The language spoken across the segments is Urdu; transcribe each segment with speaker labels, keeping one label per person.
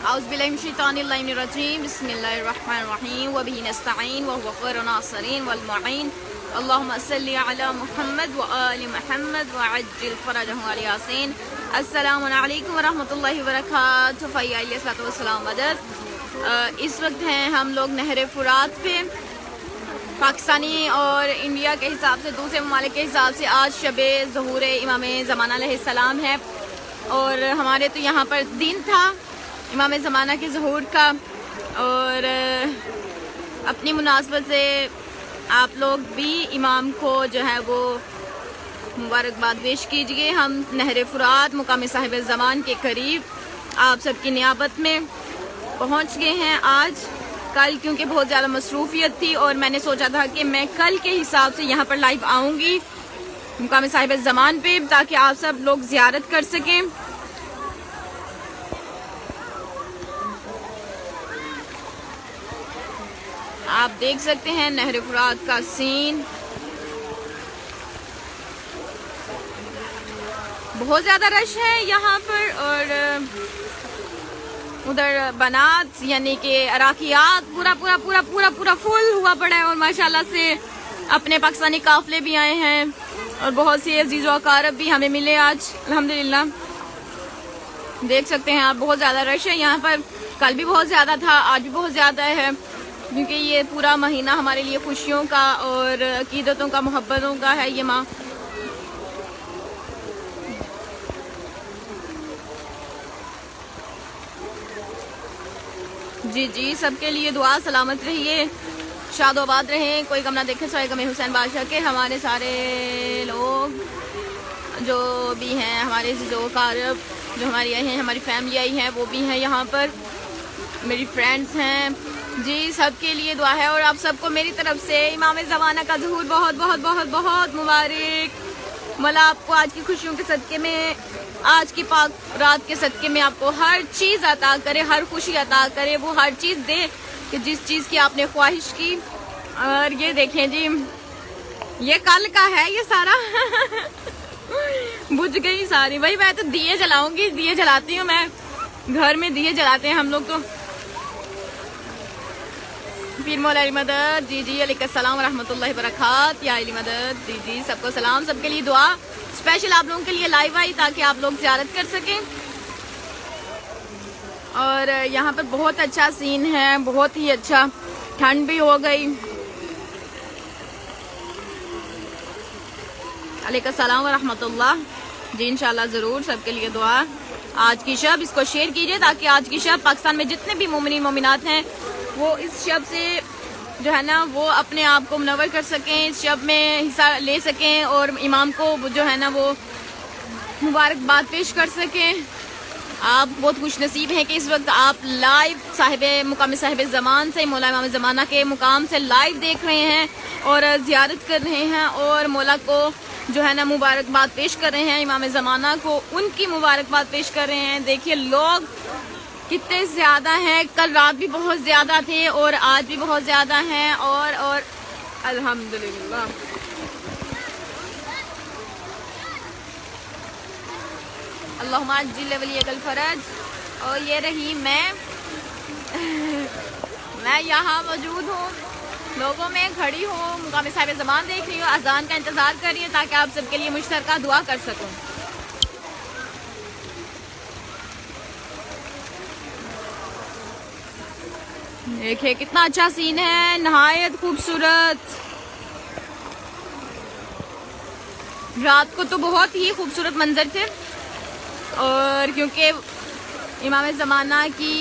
Speaker 1: اعوذ باللہ من الشیطان الرجیم بسم اللہ الرحمن الرحیم وبہ نستعین وهو خیر الناصرین والمعین اللہم صلی علی محمد وآل محمد وعجل فرجہ علی یاسین. السلام علیکم ورحمۃ اللہ وبرکاتہ. فی علیہ الصلوۃ والسلام مدد. اس وقت ہیں ہم لوگ نہر فرات پہ. پاکستانی اور انڈیا کے حساب سے دوسرے ممالک کے حساب سے آج شب ظہور امام زمانہ علیہ السلام ہے اور ہمارے تو یہاں پر دن تھا امام زمانہ کے ظہور کا. اور اپنی مناسبت سے آپ لوگ بھی امام کو جو ہے وہ مبارکباد پیش کیجیے. ہم نہر فرات مقام صاحب زمان کے قریب آپ سب کی نیابت میں پہنچ گئے ہیں آج. کل کیونکہ بہت زیادہ مصروفیت تھی اور میں نے سوچا تھا کہ میں کل کے حساب سے یہاں پر لائیو آؤں گی مقام صاحب زمان پہ تاکہ آپ سب لوگ زیارت کر سکیں. آپ دیکھ سکتے ہیں نہر فرات کا سین. بہت زیادہ رش ہے یہاں پر اور ادھر بنات یعنی کہ عراقیات پورا پورا پورا پورا پورا فل ہوا پڑا ہے. اور ماشاءاللہ سے اپنے پاکستانی قافلے بھی آئے ہیں اور بہت سی عزیز و اقارب بھی ہمیں ملے آج الحمدللہ. دیکھ سکتے ہیں آپ بہت زیادہ رش ہے یہاں پر. کل بھی بہت زیادہ تھا, آج بھی بہت زیادہ ہے کیونکہ یہ پورا مہینہ ہمارے لیے خوشیوں کا اور عقیدتوں کا محبتوں کا ہے یہ ماہ. جی سب کے لیے دعا. سلامت رہیے, شاد و آباد رہیں, کوئی غم نہ دیکھے سوائے غم حسین بادشاہ کے. ہمارے سارے لوگ جو بھی ہیں ہمارے جو اقارب جو ہماری آئی ہیں ہماری فیملی آئی ہیں وہ بھی ہیں یہاں پر, میری فرینڈس ہیں. جی سب کے لیے دعا ہے اور آپ سب کو میری طرف سے امام زمانہ کا ظہور بہت بہت بہت بہت مبارک. مولا آپ کو آج کی خوشیوں کے صدقے میں, آج کی پاک رات کے صدقے میں آپ کو ہر چیز عطا کرے, ہر خوشی عطا کرے, وہ ہر چیز دے کہ جس چیز کی آپ نے خواہش کی. اور یہ دیکھیں جی یہ کل کا ہے یہ سارا بجھ گئی ساری. وہی میں تو دیے جلاؤں گی, دیے جلاتی ہوں میں گھر میں, دیے جلاتے ہیں ہم لوگ تو. پیر مولا علی مدد. جی علیکم السلام ورحمۃ اللہ وبرکاتہ. یا علی مدد. جی سب کو سلام, سب کے لیے دعا. اسپیشل آپ لوگوں کے لیے لائیو آئی تاکہ آپ لوگ زیارت کر سکیں. اور یہاں پر بہت اچھا سین ہے, بہت ہی اچھا. ٹھنڈ بھی ہو گئی. علیکم السلام ورحمۃ اللہ. جی انشاءاللہ ضرور, سب کے لیے دعا. آج کی شب اس کو شیئر کیجیے تاکہ آج کی شب پاکستان میں جتنے بھی مومنین مومنات ہیں وہ اس شب سے جو ہے نا وہ اپنے آپ کو منور کر سکیں, اس شب میں حصہ لے سکیں اور امام کو جو ہے نا وہ مبارکباد پیش کر سکیں. آپ بہت خوش نصیب ہیں کہ اس وقت آپ لائیو مقام صاحب زمان سے مولا امام زمانہ کے مقام سے لائیو دیکھ رہے ہیں اور زیارت کر رہے ہیں اور مولا کو جو ہے نا مبارکباد پیش کر رہے ہیں, امام زمانہ کو ان کی مبارکباد پیش کر رہے ہیں. دیکھیے لوگ کتنے زیادہ ہیں, کل رات بھی بہت زیادہ تھے اور آج بھی بہت زیادہ ہیں. اور الحمدللہ اللہم عجل ولیک الفرج. اور یہ رہی میں یہاں موجود ہوں, لوگوں میں کھڑی ہوں, مقام صاحب زمان دیکھ رہی ہوں, اذان کا انتظار کر رہی ہوں تاکہ آپ سب کے لیے مشترکہ دعا کر سکوں. دیکھیں کتنا اچھا سین ہے, نہایت خوبصورت. رات کو تو بہت ہی خوبصورت منظر تھے اور کیونکہ امام زمانہ کی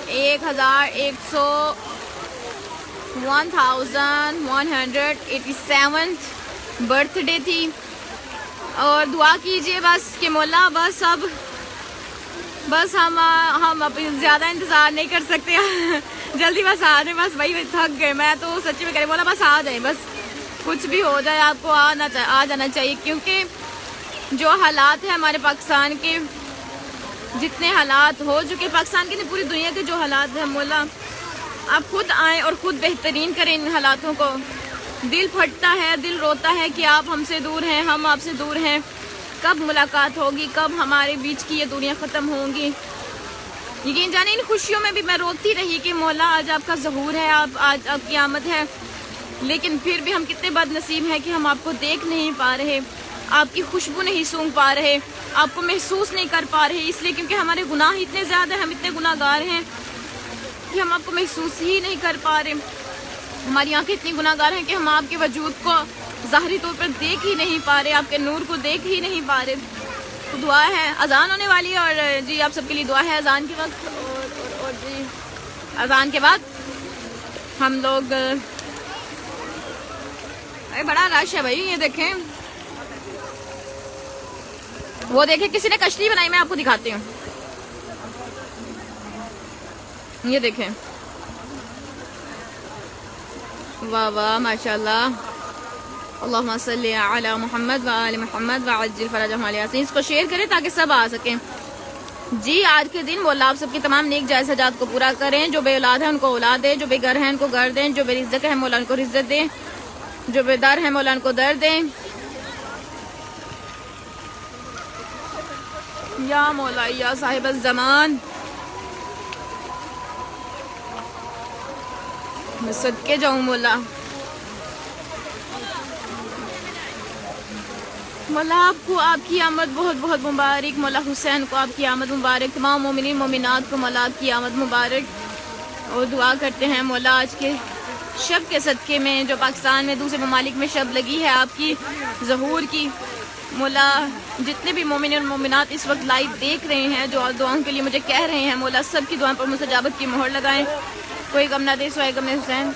Speaker 1: 1187 برتھ ڈے تھی. اور دعا کیجئے بس کہ مولا بس ہم اب زیادہ انتظار نہیں کر سکتے جلدی بس آ جائیں. بس وہی تھک گئے, میں تو سچی میں کرے مولا بس آ جائیں, بس کچھ بھی ہو جائے آپ کو آ جانا چاہیے. کیونکہ جو حالات ہیں ہمارے پاکستان کے, جتنے حالات ہو چکے پاکستان کے, پوری دنیا کے جو حالات ہیں مولا آپ خود آئیں اور خود بہترین کریں ان حالاتوں کو. دل پھٹتا ہے, دل روتا ہے کہ آپ ہم سے دور ہیں, ہم آپ سے دور ہیں. کب ملاقات ہوگی، کب ہمارے بیچ کی یہ دنیا ختم ہوں گی۔ یقین جانے ان خوشیوں میں بھی میں روتی رہی کہ مولا آج آپ کا ظہور ہے، آج آپ کی آمد ہے، لیکن پھر بھی ہم کتنے بد نصیب ہیں کہ ہم آپ کو دیکھ نہیں پا رہے، آپ کی خوشبو نہیں سونگھ پا رہے، آپ کو محسوس نہیں کر پا رہے، اس لیے کیونکہ ہمارے گناہ اتنے زیادہ ہیں، ہم اتنے گناہ گار ہیں کہ ہم آپ کو محسوس ہی نہیں کر پا رہے۔ ہماری آنکھیں اتنی گناہ گار ہیں کہ ہم آپ کے وجود کو ظاہری طور پر دیکھ ہی نہیں پا رہے، آپ کے نور کو دیکھ ہی نہیں پا رہے۔ تو دعا ہے، اذان ہونے والی ہے، اور جی آپ سب کے لیے دعا ہے اذان کے وقت، اور جی اذان کے بعد ہم لوگ، بڑا رش ہے بھائی، یہ دیکھیں، وہ دیکھیں کسی نے کشتی بنائی، میں آپ کو دکھاتی ہوں، یہ دیکھیں، واہ واہ ماشاء اللہ، اللہم صلی علی محمد وآل محمد وعجل فرجہم علی یاسین۔ اس کو شیئر کریں تاکہ سب آ سکیں۔ جی آج کے دن مولا آپ سب کی تمام نیک جائز حاجات کو پورا کریں، جو بے اولاد ہیں ان کو اولاد دیں، جو بے گھر ہیں ان کو گھر دیں، جو بے رزق ہیں مولا ان کو رزق دیں، جو بے در ہیں مولا ان کو در دیں، یا مولا یا صاحب الزمان۔ میں صدقے جاؤں مولا، مولا آپ کو آپ کی آمد بہت بہت مبارک، مولا حسین کو آپ کی آمد مبارک، تمام مومنین مومنات کو مولا آپ کی آمد مبارک، اور دعا کرتے ہیں مولا آج کے شب کے صدقے میں جو پاکستان میں دوسرے ممالک میں شب لگی ہے آپ کی ظہور کی، مولا جتنے بھی مومن اور مومنات اس وقت لائیو دیکھ رہے ہیں جو دعاؤں کے لیے مجھے کہہ رہے ہیں، مولا سب کی دعاؤں پر مستجابت کی مہر لگائیں، کوئی غم نہ دے سوائے غم حسین۔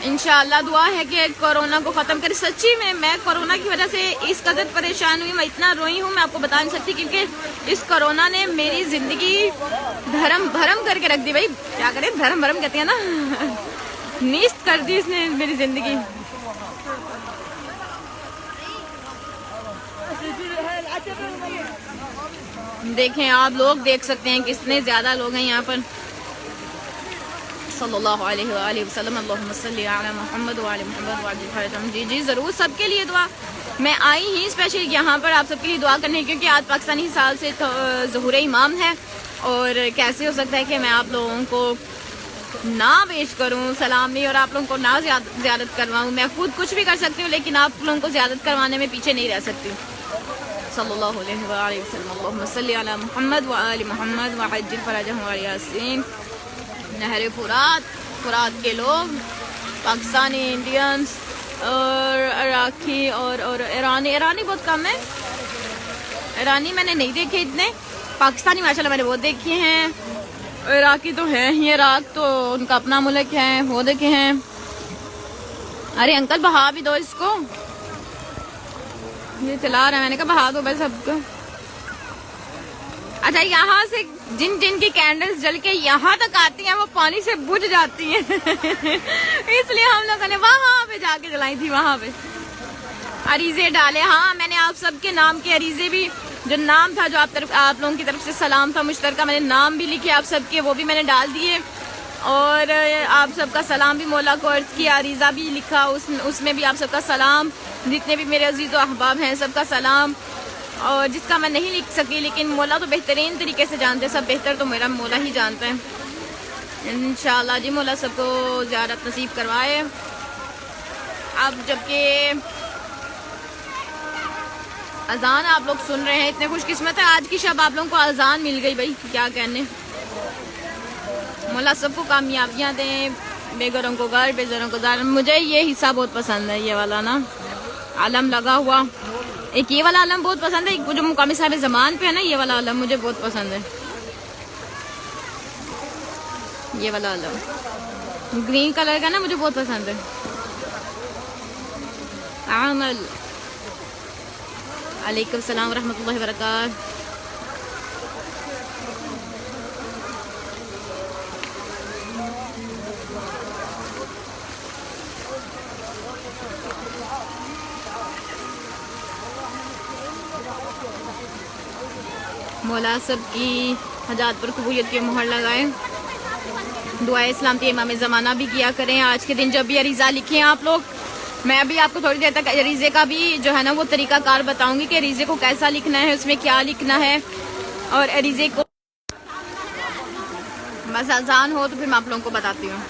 Speaker 1: انشاءاللہ دعا ہے کہ کورونا کو ختم کرے۔ سچی میں کورونا کی وجہ سے اس قدر پریشان ہوئی، میں اتنا روئی ہوں، میں آپ کو بتا نہیں سکتی، کیونکہ اس کورونا نے میری زندگی دھرم بھرم کر کے رکھ دی۔ بھائی کیا کریں، دھرم بھرم کہتے ہیں نا، نیست کر دی اس نے میری زندگی۔ دیکھیں آپ لوگ دیکھ سکتے ہیں کتنے زیادہ لوگ ہیں یہاں پر، صلی اللہ علیہ وآلہ وسلم، اللہم صلی علی محمد وعلی محمد وعجل فرجہم۔ جی ضرور سب کے لیے دعا، میں آئی ہی اسپیشل یہاں پر آپ سب کے لیے دعا کرنے، کیونکہ آج پاکستانی سال سے ظہور امام ہے، اور کیسے ہو سکتا ہے کہ میں آپ لوگوں کو نہ پیش کروں سلامی اور آپ لوگوں کو نہ زیارت کرواؤں۔ میں خود کچھ بھی کر سکتی ہوں، لیکن آپ لوگوں کو زیارت کروانے میں پیچھے نہیں رہ سکتی۔ صلی اللہ علیہ وآلہ وسلم، اللہم صلی علی محمد وآل محمد وعجل فرجہم علی یاسین۔ نہر فرات کے لوگ، پاکستانی انڈینز اور عراقی اور ایرانی بہت کم ہے، ایرانی میں نے نہیں دیکھے اتنے، پاکستانی ماشاءاللہ میں نے بہت دیکھے ہیں، عراقی تو ہیں ہی، عراق تو ان کا اپنا ملک ہے، وہ دیکھے ہیں۔ ارے انکل بہا بھی دو اس کو، یہ چلا رہا ہے، میں نے کہا بہا دو بھائی سب کو۔ اچھا یہاں سے جن کی کینڈلز جل کے یہاں تک آتی ہیں وہ پانی سے بجھ جاتی ہیں، اس لیے ہم لوگوں نے وہاں پہ جا کے جلائی تھی، وہاں پہ عریضے ڈالے۔ ہاں میں نے آپ سب کے نام کے عریضے بھی، جو نام تھا جو آپ لوگوں کی طرف سے سلام تھا مشترکہ، میں نے نام بھی لکھے آپ سب کے، وہ بھی میں نے ڈال دیے، اور آپ سب کا سلام بھی مولا کو عرض کیا، عریضہ بھی لکھا، اس میں بھی آپ سب کا سلام، جتنے بھی میرے عزیز و احباب ہیں سب کا سلام، اور جس کا میں نہیں لکھ سکی، لیکن مولا تو بہترین طریقے سے جانتے ہیں، سب بہتر تو میرا مولا ہی جانتا ہے۔ انشاءاللہ جی مولا سب کو زیارت نصیب کروائے۔ اب جبکہ اذان آپ لوگ سن رہے ہیں، اتنے خوش قسمت ہے آج کی شب آپ لوگوں کو اذان مل گئی، بھائی کیا کہنے۔ مولا سب کو کامیابیاں دیں، بے گھروں کو گھر، بے زروں کو دار۔ مجھے یہ حصہ بہت پسند ہے، یہ والا نا علم لگا ہوا، ایک یہ والا علم بہت پسند ہے، ایک جو مقامی صاحب زمان پہ ہے نا، یہ والا علم مجھے بہت پسند ہے، یہ والا علم گرین کلر کا نا مجھے بہت پسند ہے۔ عامل علیکم السلام ورحمۃ اللہ وبرکاتہ۔ مولا سب کی حاجات پر قبولیت کی مہر لگائے۔ دعائے اسلام کے امام زمانہ بھی کیا کریں۔ آج کے دن جب بھی عریضہ لکھیں آپ لوگ میں ابھی آپ کو تھوڑی دیر تک عریضے کا بھی جو ہے نا وہ طریقہ کار بتاؤں گی کہ عریضے کو کیسا لکھنا ہے، اس میں کیا لکھنا ہے، اور عریضے کو بس اذان ہو تو پھر میں آپ لوگوں کو بتاتی ہوں۔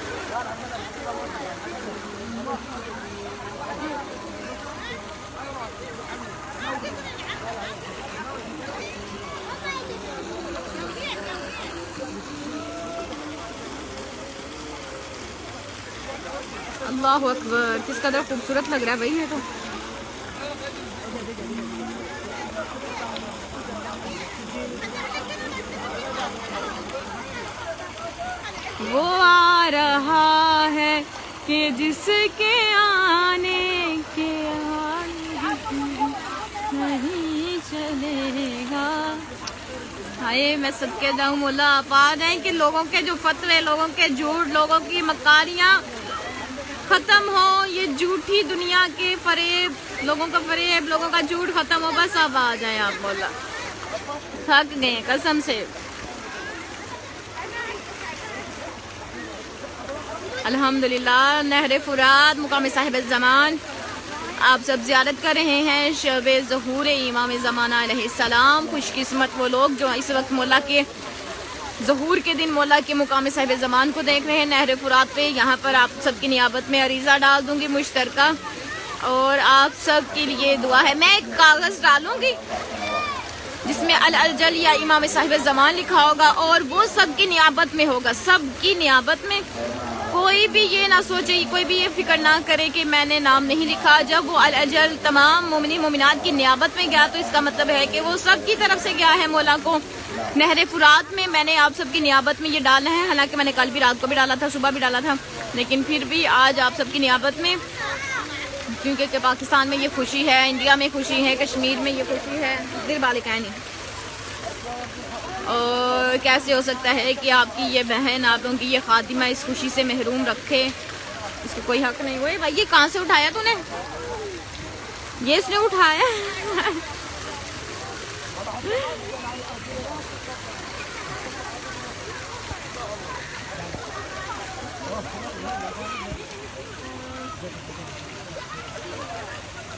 Speaker 1: اللہ اکبر، کس قدر خوبصورت لگ رہا ہے بھائی یہ تو۔ وہ آ رہا ہے کہ جس کے آنے کے نہیں چلے گا۔ ہائے میں سب کے جاؤں مولا آپ آ جائیں کہ لوگوں کے جو فتوے، لوگوں کے جھوٹ، لوگوں کی مکاریاں ختم ہو، یہ جھوٹی دنیا کے فریب، لوگوں کا فریب، لوگوں کا جھوٹ ختم ہو، بس اب آ جائیں آپ مولا، تھک گئے قسم سے۔ الحمدللہ نہر فرات مقام صاحب الزمان آپ سب زیارت کر رہے ہیں شب ظہور امام زمانہ علیہ السلام۔ خوش قسمت وہ لوگ جو اس وقت مولا کے ظہور کے دن مولا کے مقام صاحب زمان کو دیکھ رہے ہیں نہر فرات پہ۔ یہاں پر آپ سب کی نیابت میں عریضہ ڈال دوں گی مشترکہ، اور آپ سب کے لیے دعا ہے۔ میں ایک کاغذ ڈالوں گی جس میں الاجل یا امام صاحب زمان لکھا ہوگا، اور وہ سب کی نیابت میں ہوگا، سب کی نیابت میں۔ کوئی بھی یہ نہ سوچے، کوئی بھی یہ فکر نہ کرے کہ میں نے نام نہیں لکھا۔ جب وہ الاجل تمام مومنین مومنات کی نیابت میں گیا تو اس کا مطلب ہے کہ وہ سب کی طرف سے گیا ہے مولا کو نہر فرات میں۔ میں نے آپ سب کی نیابت میں یہ ڈالنا ہے، حالانکہ میں نے کل بھی رات کو بھی ڈالا تھا، صبح بھی ڈالا تھا، لیکن پھر بھی آج آپ سب کی نیابت میں، کیونکہ پاکستان میں یہ خوشی ہے، انڈیا میں خوشی ہے، کشمیر میں یہ خوشی ہے، دل بالک ہے نہیں۔ اور کیسے ہو سکتا ہے کہ آپ کی یہ بہن، آپ لوگوں کی یہ خاتمہ اس خوشی سے محروم رکھے، اس کو کوئی حق نہیں ہوئے۔ بھائی یہ کہاں سے اٹھایا تو نے؟ یہ اس نے اٹھایا۔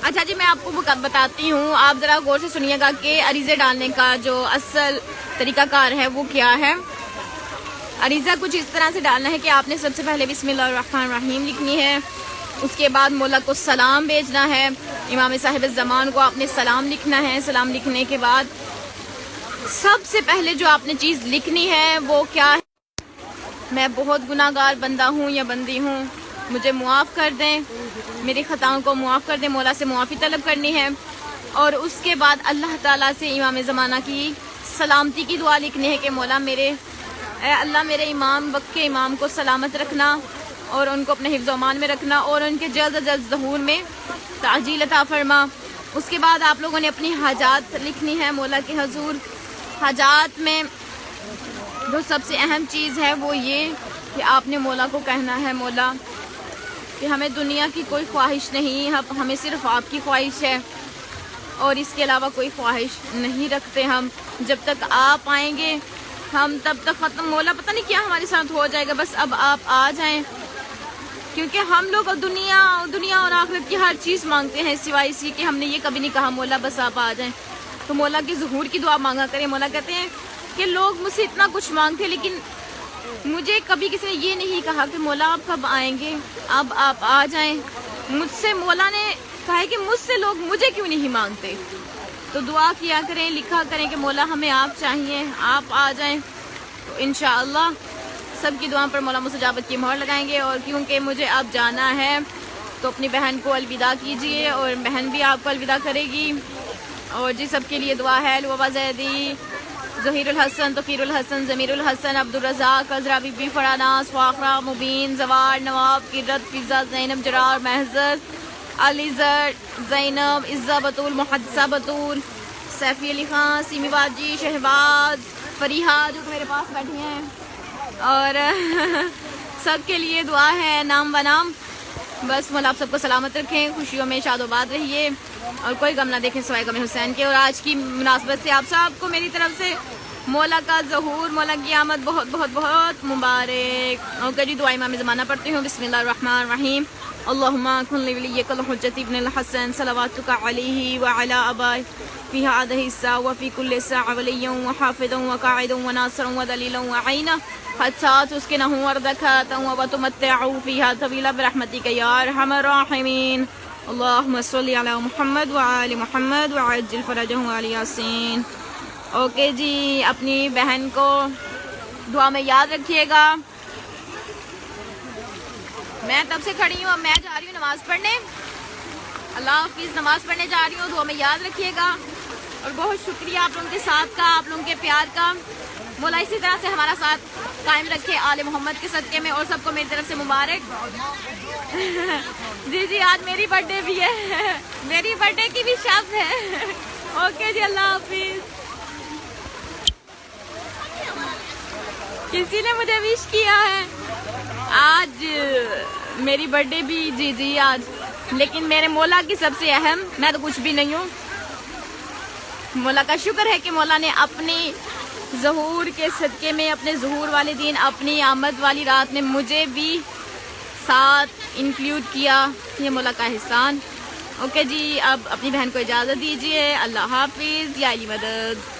Speaker 1: اچھا جی، میں آپ کو بتاتی ہوں، آپ ذرا غور سے سنیے گا کہ عریضے ڈالنے کا جو اصل طریقہ کار ہے وہ کیا ہے۔ عریضہ کچھ اس طرح سے ڈالنا ہے کہ آپ نے سب سے پہلے بسم اللہ الرحمن الرحیم لکھنی ہے، اس کے بعد مولا کو سلام بھیجنا ہے، امام صاحب الزمان کو آپ نے سلام لکھنا ہے۔ سلام لکھنے کے بعد سب سے پہلے جو آپ نے چیز لکھنی ہے وہ کیا ہے؟ میں بہت گناہ گار بندہ ہوں یا بندی ہوں، مجھے معاف کر دیں، میری خطاؤں کو معاف کر دیں، مولا سے معافی طلب کرنی ہے، اور اس کے بعد اللہ تعالیٰ سے امام زمانہ کی سلامتی کی دعا لکھنی ہے کہ مولا اے اللہ میرے امام، وقت کے امام کو سلامت رکھنا، اور ان کو اپنے حفظ و امان میں رکھنا، اور ان کے جلد از جلد ظہور میں تعجیل عطا فرما۔ اس کے بعد آپ لوگوں نے اپنی حاجات لکھنی ہے مولا کے حضور۔ حاجات میں جو سب سے اہم چیز ہے وہ یہ کہ آپ نے مولا کو کہنا ہے مولا کہ ہمیں دنیا کی کوئی خواہش نہیں، ہمیں صرف آپ کی خواہش ہے، اور اس کے علاوہ کوئی خواہش نہیں رکھتے ہم۔ جب تک آپ آئیں گے ہم تب تک ختم، مولا پتہ نہیں کیا ہمارے ساتھ ہو جائے گا، بس اب آپ آ جائیں، کیونکہ ہم لوگ دنیا اور آخرت کی ہر چیز مانگتے ہیں سوائے اسی کہ ہم نے یہ کبھی نہیں کہا مولا بس آپ آ جائیں۔ تو مولا کے ظہور کی دعا مانگا کریں۔ مولا کہتے ہیں کہ لوگ مجھ سے اتنا کچھ مانگتے لیکن مجھے کبھی کسی نے یہ نہیں کہا کہ مولا آپ کب آئیں گے، اب آپ آ جائیں۔ مجھ سے مولا نے کہا ہے کہ مجھ سے لوگ مجھے کیوں نہیں مانگتے، تو دعا کیا کریں، لکھا کریں کہ مولا ہمیں آپ چاہیے، آپ آ جائیں، تو انشاءاللہ سب کی دعاؤں پر مولا مستجابت کی مہر لگائیں گے۔ اور کیونکہ مجھے اب جانا ہے تو اپنی بہن کو الوداع کیجیے، اور بہن بھی آپ کو الوداع کرے گی۔ اور جی سب کے لیے دعا ہے، لبابا زیدی، ظہیر الحسن، تقیر الحسن، ضمیر الحسن، عبدالرزاق، عذرا بی بی، فراناز، فاخرہ، مبین، زوار، نواب، کرت، فضا، زینب، جرار، محضر، علی زر، زینب، عزہ بطول، محدثہ بطول، سیفی علی خان، سیمی باجی، شہباز، فریحہ جو میرے پاس بیٹھی ہیں، اور سب کے لیے دعا ہے نام بنام۔ بس مولا آپ سب کو سلامت رکھیں، خوشیوں میں شاد و باد رہیے، اور کوئی غم نہ دیکھیں سوائے غم حسین کے۔ اور آج کی مناسبت سے آپ سب کو میری طرف سے مولا کا ظہور، مولا کی آمد بہت بہت بہت مبارک۔ اور جی دعا امام زمانہ پڑھتی ہوں۔ بسم اللہ الرحمن الرحیم، اللهم كن لوليك الحجة ابن الحسن صلواتك عليه وعلى آبائه في هذه الساعة وفي كل ساعة وليا وحافظا وقاعدا وناصرا ودليلا وعينا حتى تسكنه أرضك وتمتعه فيها طويلا برحمتك يا أرحم الراحمين. اللهم صل على محمد وآل محمد وعجل فرجهم آل یاسین. اوکے جی، اپنی بہن کو دعا میں یاد رکھیے گا. میں تب سے کھڑی ہوں، اب میں جا رہی ہوں نماز پڑھنے. اللہ حافظ. نماز پڑھنے جا رہی ہوں، دعا میں یاد رکھیے گا. اور بہت شکریہ آپ لوگوں کے ساتھ کا، آپ لوگوں کے پیار کا. مولا اسی طرح سے ہمارا ساتھ قائم رکھے آل محمد کے صدقے میں. اور سب کو میری طرف سے مبارک. جی جی، آج میری برتھ ڈے بھی ہے، میری برتھ ڈے کی بھی شب ہے. اوکے جی، اللہ حافظ. کسی نے مجھے وش کیا ہے آج میری برتھ ڈے بھی. جی جی آج، لیکن میرے مولا کی سب سے اہم، میں تو کچھ بھی نہیں ہوں. مولا کا شکر ہے کہ مولا نے اپنی ظہور کے صدقے میں، اپنے ظہور والے دن، اپنی آمد والی رات میں مجھے بھی ساتھ انکلیوڈ کیا. یہ مولا کا احسان. اوکے جی، اب اپنی بہن کو اجازت دیجیے. اللہ حافظ. یا علی مدد.